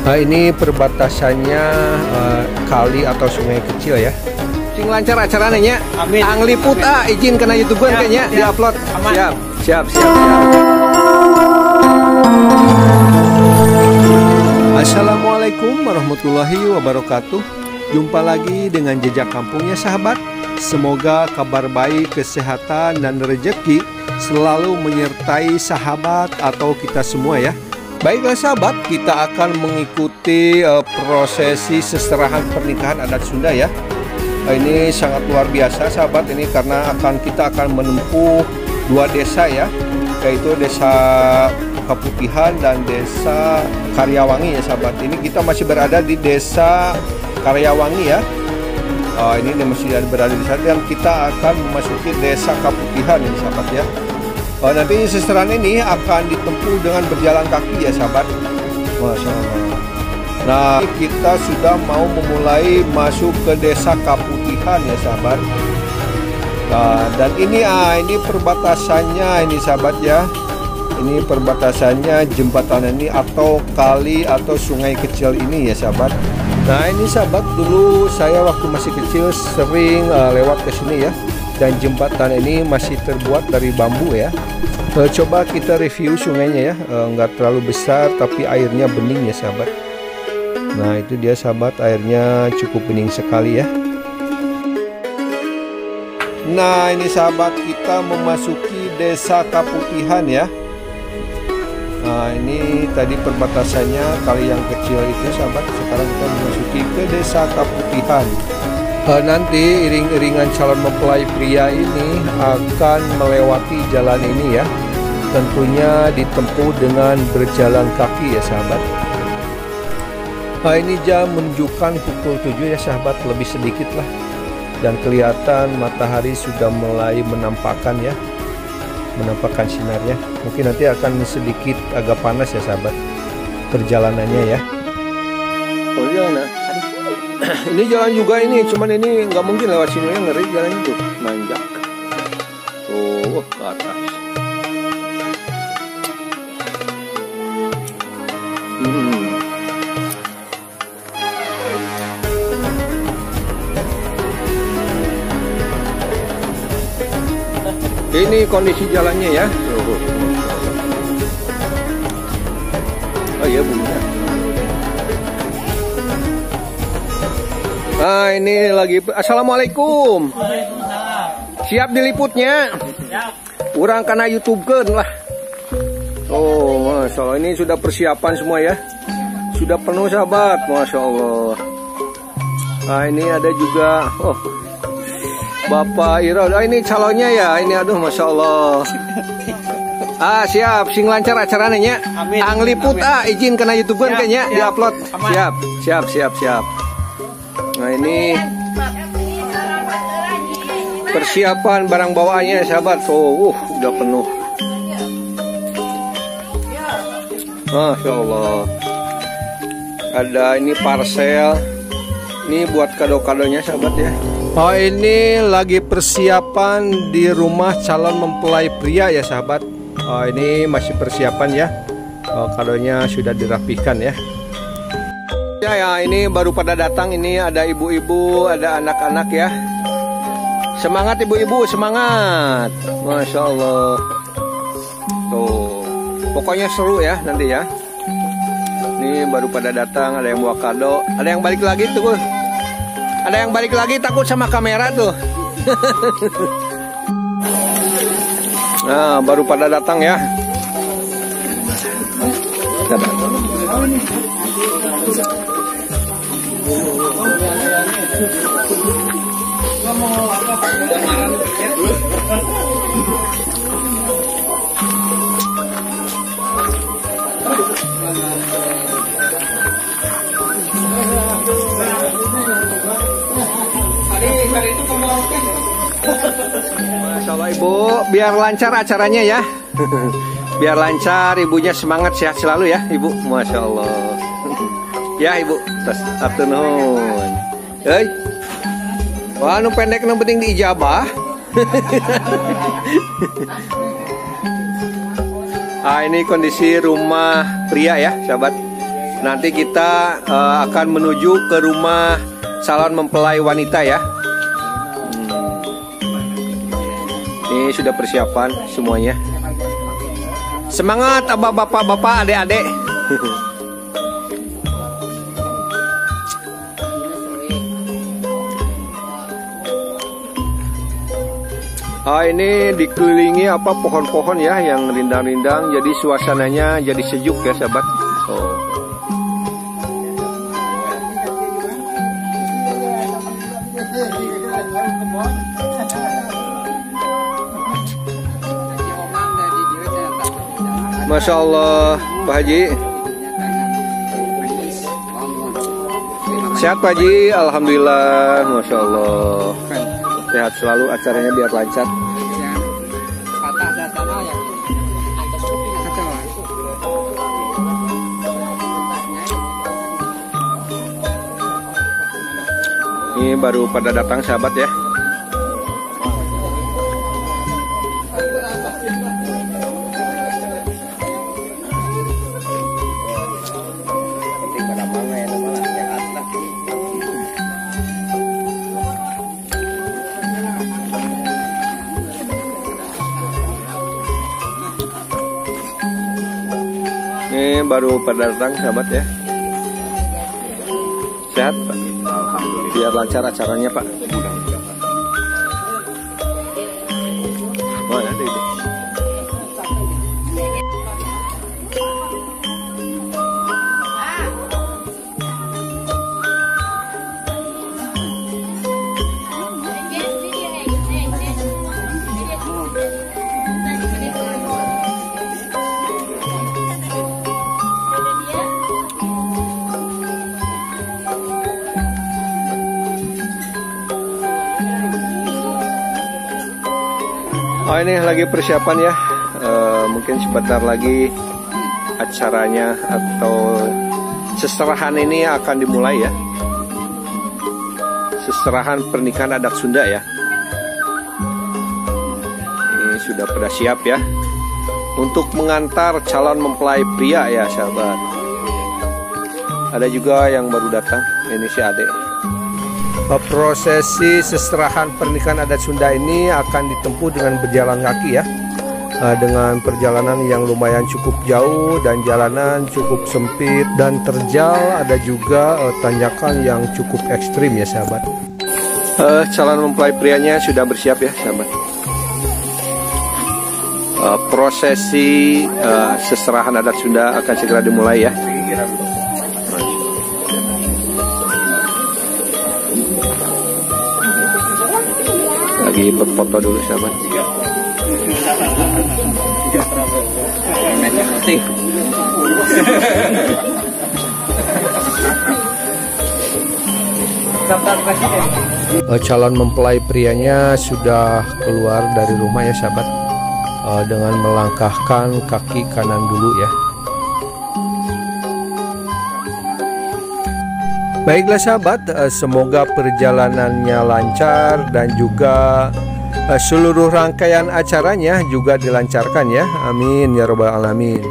Nah, ini perbatasannya kali atau sungai kecil ya. Sing lancar acaranya nya. Amin. Angliput izin kena YouTuber kayaknya diupload. Siap. Assalamualaikum warahmatullahi wabarakatuh. Jumpa lagi dengan Jejak Kampungnya sahabat. Semoga kabar baik, kesehatan dan rezeki selalu menyertai sahabat atau kita semua ya. Baiklah sahabat, kita akan mengikuti prosesi seserahan pernikahan adat Sunda ya. Ini sangat luar biasa sahabat, ini karena kita akan menempuh dua desa ya, yaitu desa Kaputihan dan desa Karyawangi ya sahabat. Ini kita masih berada di desa Karyawangi ya. Ini masih berada di sana dan kita akan memasuki desa Kaputihan ini sahabat ya. Nanti seserahan ini akan ditempuh dengan berjalan kaki ya sahabat. Masya Allah. Nah, kita sudah mau memulai masuk ke desa Kaputihan ya sahabat. Nah, dan ini perbatasannya ini sahabat ya. Ini perbatasannya jembatan ini atau kali atau sungai kecil ini ya sahabat. Nah, ini sahabat, dulu saya waktu masih kecil sering lewat ke sini ya. Dan jembatan ini masih terbuat dari bambu ya. Coba kita review sungainya ya. Nggak terlalu besar tapi airnya bening ya sahabat. Nah, itu dia sahabat, airnya cukup bening sekali ya. Nah, ini sahabat, kita memasuki desa Kaputihan ya. Nah, ini tadi perbatasannya kali yang kecil itu sahabat. Sekarang kita memasuki ke desa Kaputihan. Nanti iring-iringan calon mempelai pria ini akan melewati jalan ini ya. Tentunya ditempuh dengan berjalan kaki ya sahabat. Nah, ini jam menunjukkan pukul 7 ya sahabat, lebih sedikit lah. Dan kelihatan matahari sudah mulai menampakkan ya. Menampakkan sinarnya. Mungkin nanti akan sedikit agak panas ya sahabat perjalanannya ya. Oh iya, nah. Ini jalan juga ini, cuman ini nggak mungkin lewat sini ya, ngeri jalannya tuh, nanjak. Tuh ke atas. Ini kondisi jalannya ya. Oh iya bunyinya. Nah, ini lagi. Assalamualaikum. Siap diliputnya? Siap. Kurang karena YouTube kan lah. Oh, masya Allah, ini sudah persiapan semua ya. Sudah penuh sahabat, masya Allah. Nah, ini ada juga. Oh, Bapak Ira. Ini calonnya ya. Ini aduh, masya Allah. Siap, sing lancar acaranya nya. Amin. Angliput izin kena YouTuber kayaknya diupload. Siap. Nah, ini persiapan barang bawaannya sahabat. Oh, udah penuh. Masya Allah. Ada ini parcel. Ini buat kado-kadonya sahabat ya. Oh, ini lagi persiapan di rumah calon mempelai pria ya sahabat. Oh, ini masih persiapan ya. Oh, kadonya sudah dirapikan ya. Ya, ini baru pada datang. Ini ada ibu-ibu, ada anak-anak ya. Semangat ibu-ibu, semangat. Masya Allah. Tuh, pokoknya seru ya nanti ya. Ini baru pada datang, ada yang bawa kado, ada yang balik lagi tuh. Ada yang balik lagi takut sama kamera tuh. Nah, baru pada datang ya. Masya Allah ibu, biar lancar acaranya ya. Biar lancar, ibunya semangat, sehat selalu ya ibu. Masya Allah. Ya ibu, afternoon. Hei, wah nu pendek nu penting diijabah. Ini kondisi rumah pria ya sahabat. Nanti kita akan menuju ke rumah calon mempelai wanita ya. Ini sudah persiapan semuanya. Semangat abah bapak-bapak, adik-adik. Ini dikelilingi pohon-pohon ya yang rindang-rindang, jadi suasananya jadi sejuk ya sahabat. Masya Allah, Pak Haji. Sehat Pak Haji, alhamdulillah, Masya Allah. Sehat selalu, acaranya biar lancar. Ini baru pada datang sahabat ya. Ini baru pada datang sahabat ya. Sehat Pak? Biar lancar acaranya Pak. Oh, ada itu. Oh, ini lagi persiapan ya. Mungkin sebentar lagi acaranya atau seserahan ini akan dimulai ya. Seserahan pernikahan adat Sunda ya. Ini sudah pada siap ya untuk mengantar calon mempelai pria ya sahabat. Ada juga yang baru datang. Ini si Ade. Prosesi seserahan pernikahan adat Sunda ini akan ditempuh dengan berjalan kaki ya, dengan perjalanan yang lumayan cukup jauh dan jalanan cukup sempit dan terjal. Ada juga tanjakan yang cukup ekstrim ya sahabat. Calon mempelai prianya sudah bersiap ya sahabat. Prosesi seserahan adat Sunda akan segera dimulai ya. Lagi berfoto dulu sahabat. Calon mempelai prianya sudah keluar dari rumah ya sahabat, dengan melangkahkan kaki kanan dulu ya. Baiklah sahabat, semoga perjalanannya lancar dan juga seluruh rangkaian acaranya juga dilancarkan ya. Amin ya robbal alamin.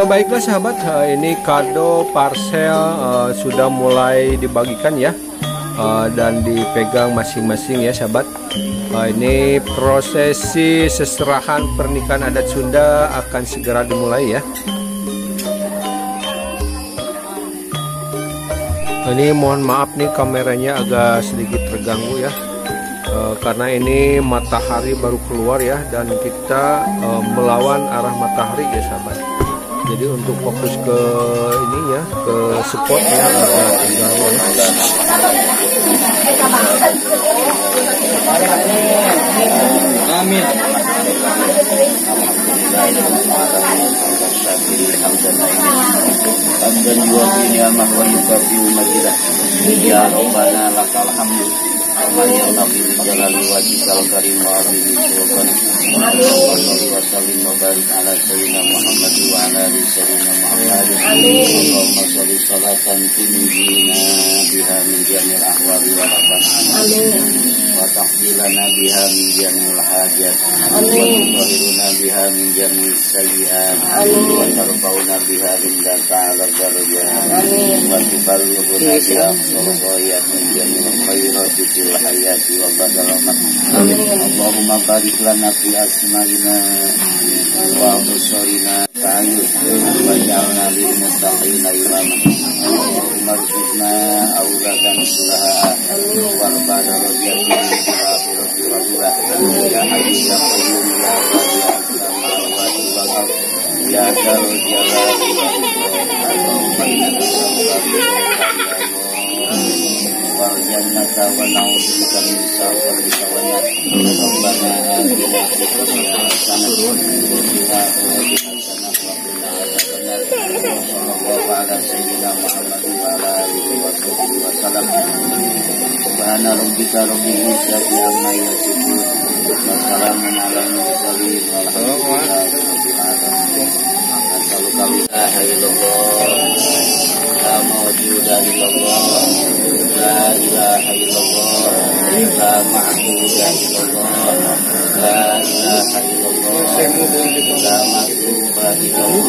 Baiklah sahabat, ini kado parcel sudah mulai dibagikan ya, dan dipegang masing-masing ya sahabat. Ini prosesi seserahan pernikahan adat Sunda akan segera dimulai ya. Ini mohon maaf nih kameranya agak sedikit terganggu ya, karena ini matahari baru keluar ya, dan kita melawan arah matahari ya sahabat. Jadi untuk fokus ke ininya, ke spotnya agak terganggu ya. Amin. Hamdan yuwafi'u wa yukafi'u majidah. Ya Rabbana lakal hamdu. Amanya nabi jalali wajhikal karim wa abihi sultan. Wa salli wa sallim wa barik ala sayyidina Muhammad wa ala ali sayyidina Muhammad. salatan tunjina biha min jamil ahwali wa rabbana wa taqbilana biha min jamil hajat wa tuhiruna biha min jamil sayyiat wa tarfauna biha inda ta'ala darajat wa tuballighuna biha sulqayat min jamil khairati fil hayati wa badalamat. Allahumma barik lana fi asma'ina wa absarina ta'ayyud wa ja'alna lil muttaqina imama. Allahumma rzuqna auladan sulaha warfa'na darajatana fil akhirati wa ula ya hayyu ya qayyum ya wadi wal ard ya dzal jalali wal ikram. Allahumma innaka wal jannata wa na'udzubika min syarri shawayat. Rabbana atina fid dunya hasanah wa fil akhirati hasanah wa qina adzabannar. Sallallahu ala sayyidina Muhammad wa ala alihi wa sahbihi wa sallam. Subhana rabbika rabbil izzati amma yasifun wa salamun ala mursalin walhamdulillahi rabbil alamin. As'aluka la ilaha illallah la mawjuda illallah la ilaha illallah la ma'buda illallah la ilaha illallah la ma'buda illallah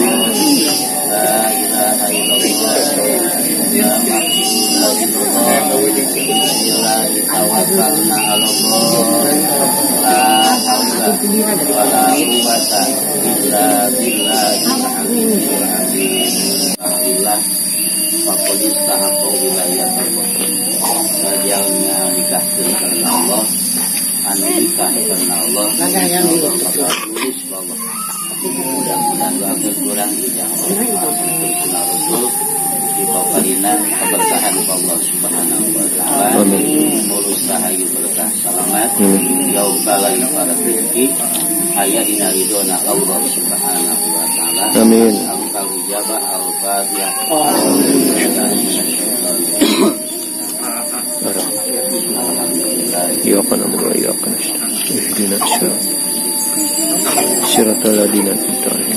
la ilaha illallah la ma'buda illallah la tawakkalna 'ala Allah la haula wa la quwwata illa billahil aliyyil azim. Alhamdulillah faqadis tahaqqa wilayah wajalnya nikahkan karena Allah, anu nikah karena Allah, tulis bahwa mudah-mudahan doakan kurang ijazah Allah Rasul di pokalinan keberkahan Allah Subhanahu wa taala, mulus rahayu berkah selamat jauh balai para rezeki aya dina ridona Allah Subhanahu wa taala. Amin. Al ijabah al-fatihah. إياك نعبد وإياك نستعين اهدنا الصراط الذين أنعمت عليهم.